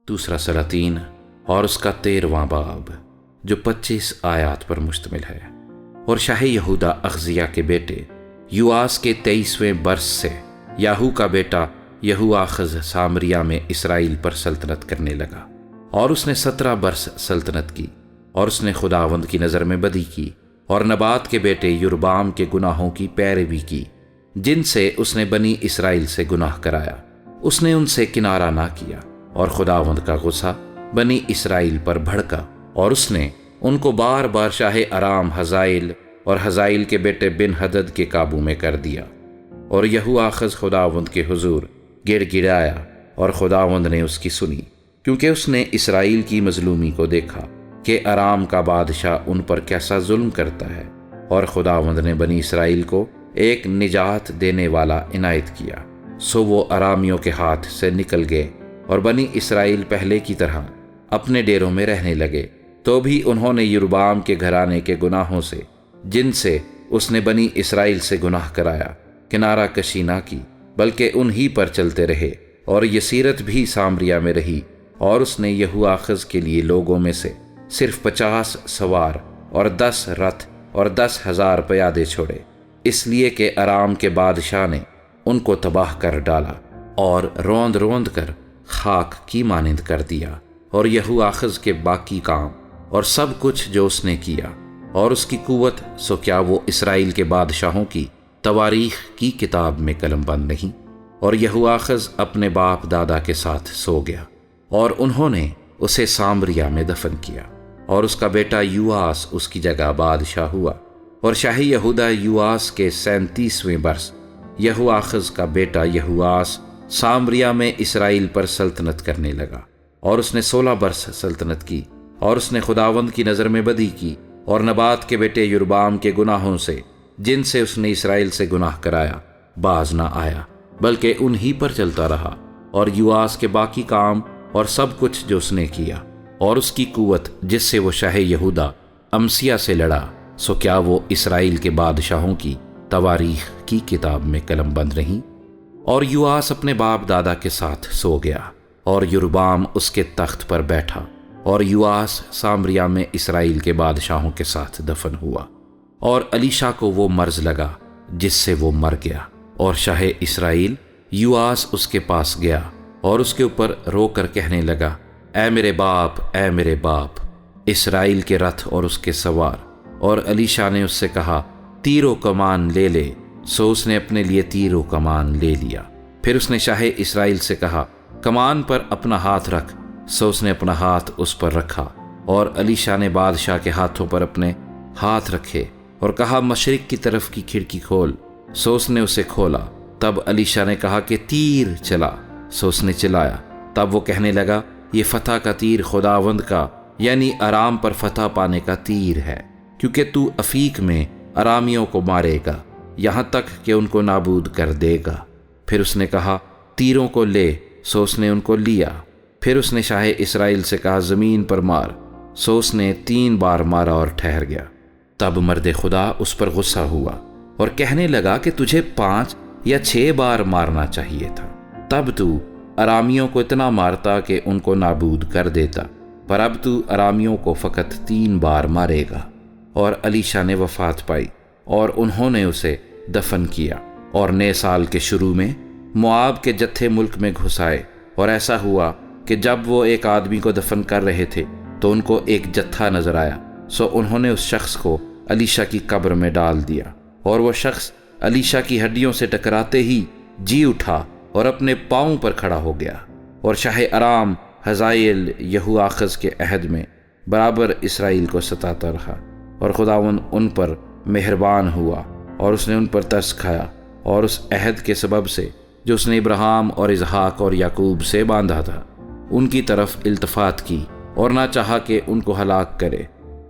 دوسرا سلاطین اور اس کا 13واں باب جو 25 آیات پر مشتمل ہے۔ اور شاہ یہودا اخزیہ کے بیٹے یواس کے 23ویں برس سے یاہو کا بیٹا یہوآخز سامریہ میں اسرائیل پر سلطنت کرنے لگا، اور اس نے 17 برس سلطنت کی، اور اس نے خداوند کی نظر میں بدی کی اور نبات کے بیٹے یربعام کے گناہوں کی پیروی کی، جن سے اس نے بنی اسرائیل سے گناہ کرایا۔ اس نے ان سے کنارہ نہ کیا، اور خداوند کا غصہ بنی اسرائیل پر بھڑکا، اور اس نے ان کو بار بار شاہ ارام حزائیل اور حزائیل کے بیٹے بن ہدد کے قابو میں کر دیا۔ اور یہوآخز خداوند کے حضور گڑ گڑایا، اور خداوند نے اس کی سنی، کیونکہ اس نے اسرائیل کی مظلومی کو دیکھا کہ ارام کا بادشاہ ان پر کیسا ظلم کرتا ہے، اور خداوند نے بنی اسرائیل کو ایک نجات دینے والا عنایت کیا۔ سو وہ ارامیوں کے ہاتھ سے نکل گئے، اور بنی اسرائیل پہلے کی طرح اپنے ڈیروں میں رہنے لگے۔ تو بھی انہوں نے یربعام کے گھرانے کے گناہوں سے، جن سے اس نے بنی اسرائیل سے گناہ کرایا، کنارہ کشی نہ کی، بلکہ انہی پر چلتے رہے۔ اور یسیرت بھی سامریہ میں رہی، اور اس نے یہوآخز کے لیے لوگوں میں سے صرف 50 سوار اور 10 رتھ اور 10,000 پیادے چھوڑے، اس لیے کہ ارام کے بادشاہ نے ان کو تباہ کر ڈالا اور روند روند کر خاک کی مانند کر دیا۔ اور یہوآخز کے باقی کام اور سب کچھ جو اس نے کیا اور اس کی قوت، سو کیا وہ اسرائیل کے بادشاہوں کی تواریخ کی کتاب میں قلم بند نہیں؟ اور یہوآخز اپنے باپ دادا کے ساتھ سو گیا، اور انہوں نے اسے سامریہ میں دفن کیا، اور اس کا بیٹا یواس اس کی جگہ بادشاہ ہوا۔ اور شاہ یہودا یواس کے 37ویں برس یہوآخز کا بیٹا یہواس سامریہ میں اسرائیل پر سلطنت کرنے لگا، اور اس نے 16 برس سلطنت کی، اور اس نے خداوند کی نظر میں بدی کی، اور نبات کے بیٹے یربعام کے گناہوں سے، جن سے اس نے اسرائیل سے گناہ کرایا، باز نہ آیا، بلکہ انہی پر چلتا رہا۔ اور یواس کے باقی کام اور سب کچھ جو اس نے کیا، اور اس کی قوت جس سے وہ شاہ یہودا امسیہ سے لڑا، سو کیا وہ اسرائیل کے بادشاہوں کی تواریخ کی کتاب میں قلم بند نہیں؟ اور یواس اپنے باپ دادا کے ساتھ سو گیا، اور یربعام اس کے تخت پر بیٹھا، اور یواس سامریہ میں اسرائیل کے بادشاہوں کے ساتھ دفن ہوا۔ اور الیشا کو وہ مرض لگا جس سے وہ مر گیا، اور شاہ اسرائیل یواس اس کے پاس گیا، اور اس کے اوپر رو کر کہنے لگا، اے میرے باپ، اے میرے باپ، اسرائیل کے رتھ اور اس کے سوار۔ اور الیشا نے اس سے کہا، تیر و کمان لے لے۔ سو اس نے اپنے لیے تیر و کمان لے لیا۔ پھر اس نے شاہ اسرائیل سے کہا، کمان پر اپنا ہاتھ رکھ۔ سو اس نے اپنا ہاتھ اس پر رکھا، اور الیشا نے بادشاہ کے ہاتھوں پر اپنے ہاتھ رکھے، اور کہا، مشرق کی طرف کی کھڑکی کھول۔ سو اس نے اسے کھولا۔ تب الیشا نے کہا کہ تیر چلا۔ سو اس نے چلایا۔ تب وہ کہنے لگا، یہ فتح کا تیر خداوند کا، یعنی ارام پر فتح پانے کا تیر ہے، کیونکہ تو افیق میں ارامیوں کو مارے گا، یہاں تک کہ ان کو نابود کر دے گا۔ پھر اس نے کہا، تیروں کو لے۔ سو اس نے ان کو لیا۔ پھر اس نے شاہ اسرائیل سے کہا، زمین پر مار۔ سو اس نے 3 بار مارا اور ٹھہر گیا۔ تب مرد خدا اس پر غصہ ہوا اور کہنے لگا کہ تجھے 5 یا 6 بار مارنا چاہیے تھا، تب تو ارامیوں کو اتنا مارتا کہ ان کو نابود کر دیتا، پر اب تو ارامیوں کو فقط 3 بار مارے گا۔ اور الیشا نے وفات پائی، اور انہوں نے اسے دفن کیا، اور نئے سال کے شروع میں موآب کے جتھے ملک میں گھس آئے۔ اور ایسا ہوا کہ جب وہ ایک آدمی کو دفن کر رہے تھے تو ان کو ایک جتھا نظر آیا، سو انہوں نے اس شخص کو الیشا کی قبر میں ڈال دیا، اور وہ شخص الیشا کی ہڈیوں سے ٹکراتے ہی جی اٹھا اور اپنے پاؤں پر کھڑا ہو گیا۔ اور شاہ ارام حزائیل یہوآخز کے عہد میں برابر اسرائیل کو ستاتا رہا، اور خداوند ان پر مہربان ہوا، اور اس نے ان پر ترس کھایا، اور اس عہد کے سبب سے جو اس نے ابراہیم اور اسحاق اور یعقوب سے باندھا تھا، ان کی طرف التفات کی، اور نہ چاہا کہ ان کو ہلاک کرے،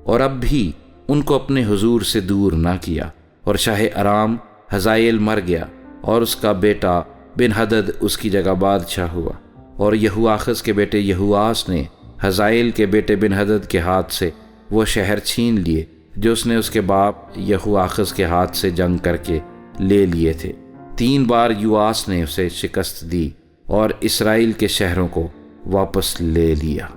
اور اب بھی ان کو اپنے حضور سے دور نہ کیا۔ اور شاہ ارام حزائیل مر گیا، اور اس کا بیٹا بن ہدد اس کی جگہ بادشاہ ہوا۔ اور یہوآخز کے بیٹے یہواس نے حزائیل کے بیٹے بن ہدد کے ہاتھ سے وہ شہر چھین لیے جو اس نے اس کے باپ یہوآخز کے ہاتھ سے جنگ کر کے لے لیے تھے۔ 3 بار یواس نے اسے شکست دی، اور اسرائیل کے شہروں کو واپس لے لیا۔